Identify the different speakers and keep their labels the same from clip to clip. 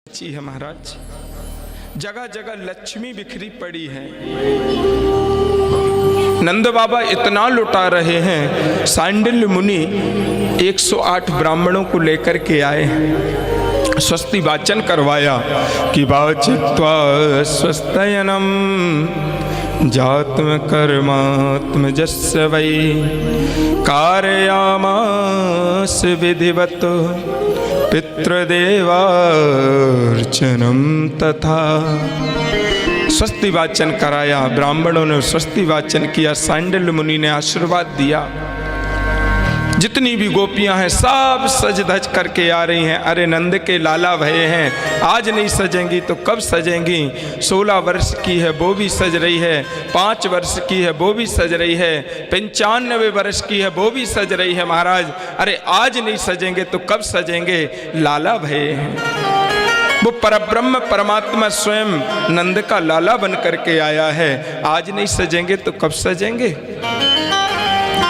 Speaker 1: जी है महाराज, जगह जगह लक्ष्मी बिखरी पड़ी है। नंद बाबा इतना लुटा रहे हैं, सांडिल्य मुनि 108 ब्राह्मणों को लेकर के आए, स्वस्ति वाचन करवाया कि वाचित्वा स्वस्तयनम जात्म कर्मात्म जस्य वै कारयामास विधिवत पितृदेवार्चनम तथा। स्वस्ति वाचन कराया, ब्राह्मणों ने स्वस्ति वाचन किया, सांडिल्य मुनि ने आशीर्वाद दिया। जितनी भी गोपियां हैं सब सज धज करके आ रही हैं। अरे नंद के लाला भये हैं, आज नहीं सजेंगी तो कब सजेंगी। 16 वर्ष की है वो भी सज रही है, 5 वर्ष की है वो भी सज रही है, 95 वर्ष की है वो भी सज रही है। महाराज अरे आज नहीं सजेंगे तो कब सजेंगे, लाला भये हैं। वो परब्रह्म परमात्मा स्वयं नंद का लाला बन करके आया है, आज नहीं सजेंगे तो कब सजेंगे।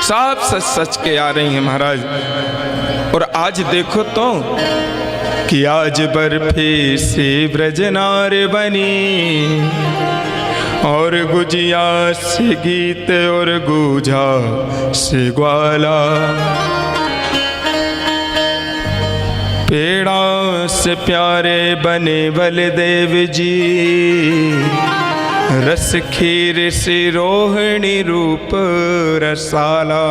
Speaker 1: सब सच सच के आ रही हैं महाराज। और आज देखो तो कि आज बर्फे से ब्रजनार बनी और गुजिया से गीत और गुझा से ग्वाला, पेड़ा से प्यारे बने बलदेव जी, रस खीर से रोहिणी रूप रसाला,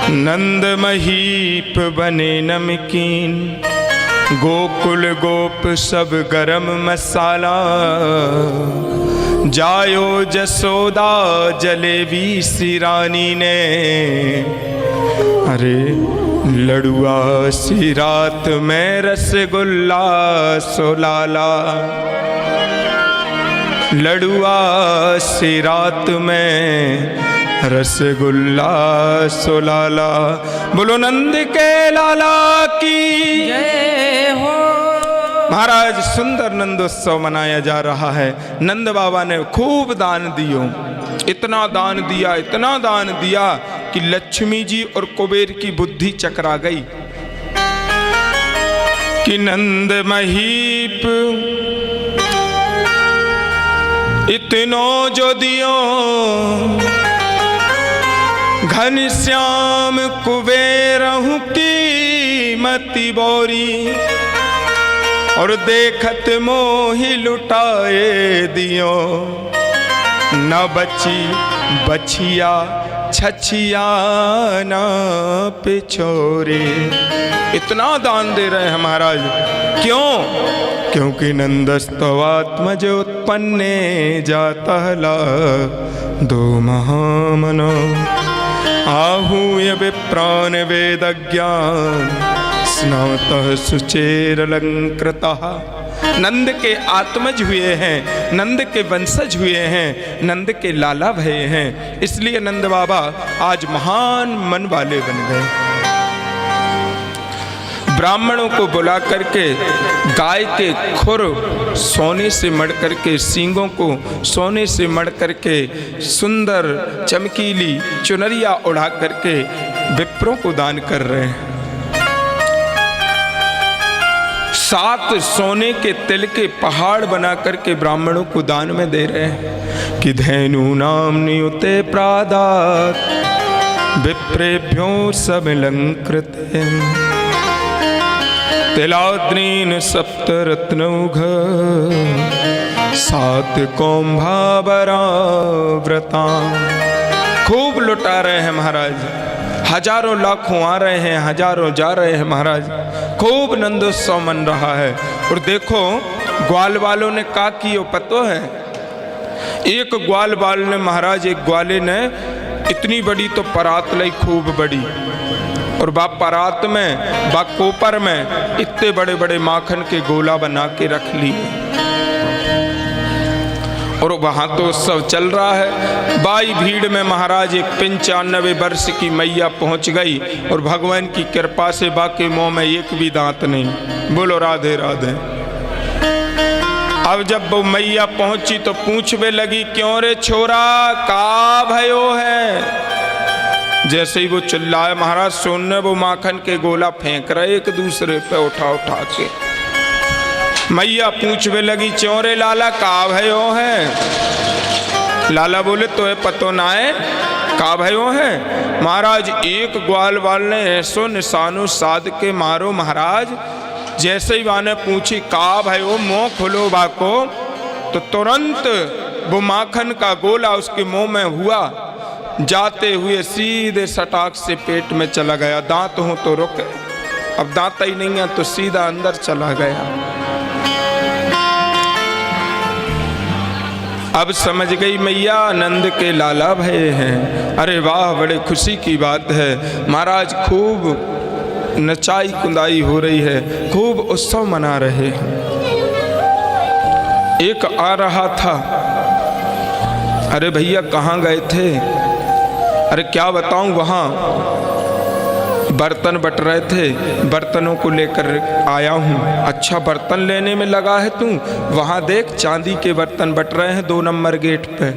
Speaker 1: नंद महीप बने नमकीन, गोकुल गोप सब गरम मसाला, जायो जसोदा जलेबी सी रानी ने, अरे लड़ुआ सी रात में रसगुल्ला सोलाला, लड़ुआ सी रात में रसगुल्ला सोलाला। बोलो नंद के लाला की जय हो। महाराज सुंदर नंदोत्सव मनाया जा रहा है। नंद बाबा ने खूब दान दियो, इतना दान दिया, इतना दान दिया कि लक्ष्मी जी और कुबेर की बुद्धि चकरा गई कि नंद महीप इतनो जो दियो, घनश्याम कुबेरहूँ की मति बोरी, और देखत मोहि लुटाए दियो, न बची बछिया छछिया न पिछोरी। इतना दान दे रहे हैं महाराज, क्यों? क्योंकि नंदस्तवात्मज उत्पन्ने जातहला दो महामनो, आहूय विप्रान वेदज्ञान स्नातः सुचेरलंकृतः। नंद के आत्मज हुए हैं, नंद के वंशज हुए हैं, नंद के लाला भये हैं, इसलिए नंद बाबा आज महान मन वाले बन गए। ब्राह्मणों को बुला करके गाय के खुर सोने से मढ़ करके, सींगों को सोने से मढ़ करके, सुंदर चमकीली चुनरिया उड़ा करके विप्रों को दान कर रहे हैं। 7 सोने के तिल के पहाड़ बना करके ब्राह्मणों को दान में दे रहे हैं कि धैनु नाम नियुते प्रादात विप्रेभ्यो सबलंकृते, तिलाद्रीन सप्तरत्नौघ 7 कौंभावराव्रता। खूब लुटा रहे हैं महाराज, हजारों लाखों आ रहे हैं, हजारों जा रहे हैं महाराज। खूब नंदोत्सव मन रहा है। और देखो ग्वाल वालों ने का कियो पतो है। एक ग्वाल वाल ने महाराज, एक ग्वाले ने इतनी बड़ी तो परात लाई, खूब बड़ी, और बाप परात में बा कोपर में इतने बड़े बड़े माखन के गोला बना के रख लिए। और वहाँ तो उत्सव चल रहा है। बाई भीड़ में महाराज एक 95 वर्ष की मैया पहुँच गई, और भगवान की कृपा से बाकी मुँह में एक भी दांत नहीं। बोलो राधे राधे। अब जब वो मैया पहुँची तो पूछने लगी, क्यों रे छोरा का भयो है। जैसे ही वो चिल्लाए महाराज सोन ने वो माखन के गोला फेंक रहे एक दूसरे पे उठा उठा के। मैया पूछने लगी चौरे लाला का भयो है। लाला बोले तो ये पतो ना है का भयो है। महाराज एक ग्वाल वाल ने ऐसो निशानो साध के मारो महाराज, जैसे ही वाने पूछी का भयो मुँह खुलो बाको, तो तुरंत वो माखन का गोला उसके मुंह में हुआ, जाते हुए सीधे सटाक से पेट में चला गया। दांत हो तो रुके, अब दांत ही नहीं है तो सीधा अंदर चला गया। अब समझ गई मैया आनंद के लाला भये हैं। अरे वाह बड़े खुशी की बात है। महाराज खूब नचाई कुंदाई हो रही है, खूब उत्सव मना रहे हैं। एक आ रहा था, अरे भैया कहाँ गए थे? अरे क्या बताऊं, वहाँ बर्तन बट रहे थे, बर्तनों को लेकर आया हूँ। अच्छा बर्तन लेने में लगा है तू? वहाँ देख चांदी के बर्तन बट रहे हैं 2 नंबर गेट पे।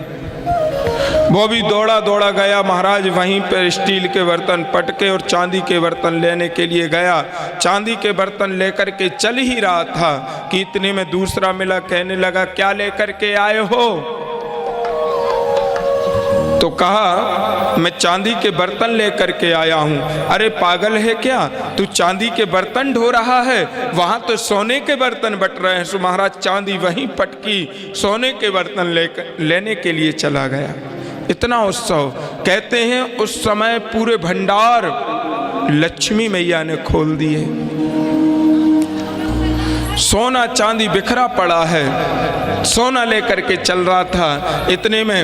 Speaker 1: वो भी दौड़ा दौड़ा गया महाराज, वहीं पर स्टील के बर्तन पटके और चांदी के बर्तन लेने के लिए गया। चांदी के बर्तन लेकर के चल ही रहा था कि इतने में दूसरा मिला, कहने लगा क्या लेकर के आए हो? तो कहा मैं चांदी के बर्तन लेकर के आया हूँ। अरे पागल है क्या, तू चांदी के बर्तन ढो रहा है, वहाँ तो सोने के बर्तन बट रहे हैं। सो महाराज चांदी वहीं पटकी, सोने के बर्तन लेने के लिए चला गया। इतना उत्सव, कहते हैं उस समय पूरे भंडार लक्ष्मी मैया ने खोल दिए। सोना चांदी बिखरा पड़ा है, सोना लेकर के चल रहा था। इतने में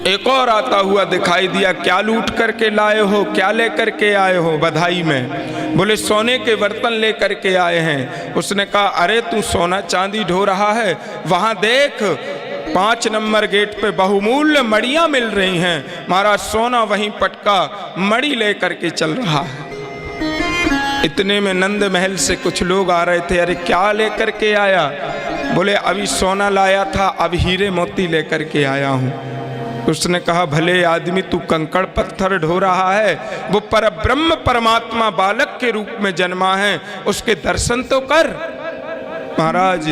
Speaker 1: एक और आता हुआ दिखाई दिया। क्या लूट करके लाए हो, क्या लेकर के आए हो? बधाई में बोले सोने के बर्तन लेकर के आए हैं। उसने कहा अरे तू सोना चांदी ढो रहा है, वहाँ देख 5 नंबर गेट पे बहुमूल्य मड़ियाँ मिल रही हैं। महाराज सोना वहीं पटका, मड़ी लेकर के चल रहा है। इतने में नंद महल से कुछ लोग आ रहे थे। अरे क्या लेकर के आया? बोले अभी सोना लाया था, अब हीरे मोती लेकर के आया हूँ। उसने कहा भले आदमी तू कंकड़ पत्थर ढो रहा है, वो परब्रह्म परमात्मा बालक के रूप में जन्मा है, उसके दर्शन तो कर। महाराज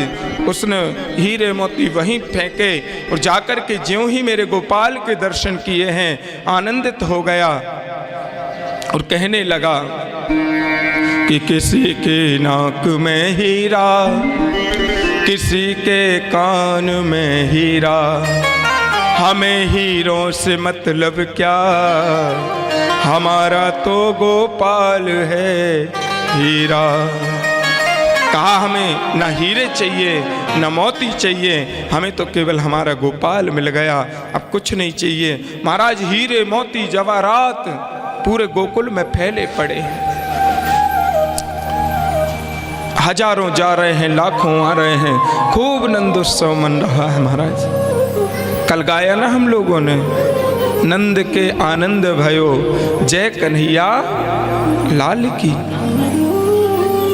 Speaker 1: उसने हीरे मोती वहीं फेंके और जाकर के ज्यों ही मेरे गोपाल के दर्शन किए हैं आनंदित हो गया और कहने लगा कि किसी के नाक में हीरा, किसी के कान में हीरा, हमें हीरों से मतलब क्या, हमारा तो गोपाल है हीरा। कहा हमें ना हीरे चाहिए ना मोती चाहिए, हमें तो केवल हमारा गोपाल मिल गया, अब कुछ नहीं चाहिए। महाराज हीरे मोती जवाहरात पूरे गोकुल में फैले पड़े हैं। हजारों जा रहे हैं, लाखों आ रहे हैं, खूब नंदोत्सव मन रहा है। महाराज कल गाया ना हम लोगों ने, नंद के आनंद भयो जय कन्हैया लाल की।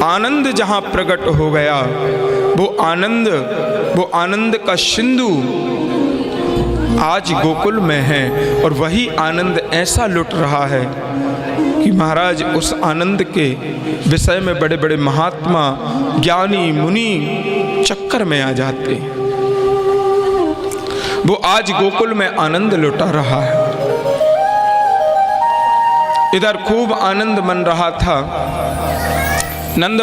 Speaker 1: आनंद जहाँ प्रकट हो गया, वो आनंद का सिंधु आज गोकुल में है और वही आनंद ऐसा लुट रहा है कि महाराज उस आनंद के विषय में बड़े बड़े महात्मा ज्ञानी मुनि चक्कर में आ जाते हैं। वो आज गोकुल में आनंद लुटा रहा है। इधर खूब आनंद मन रहा था। नंद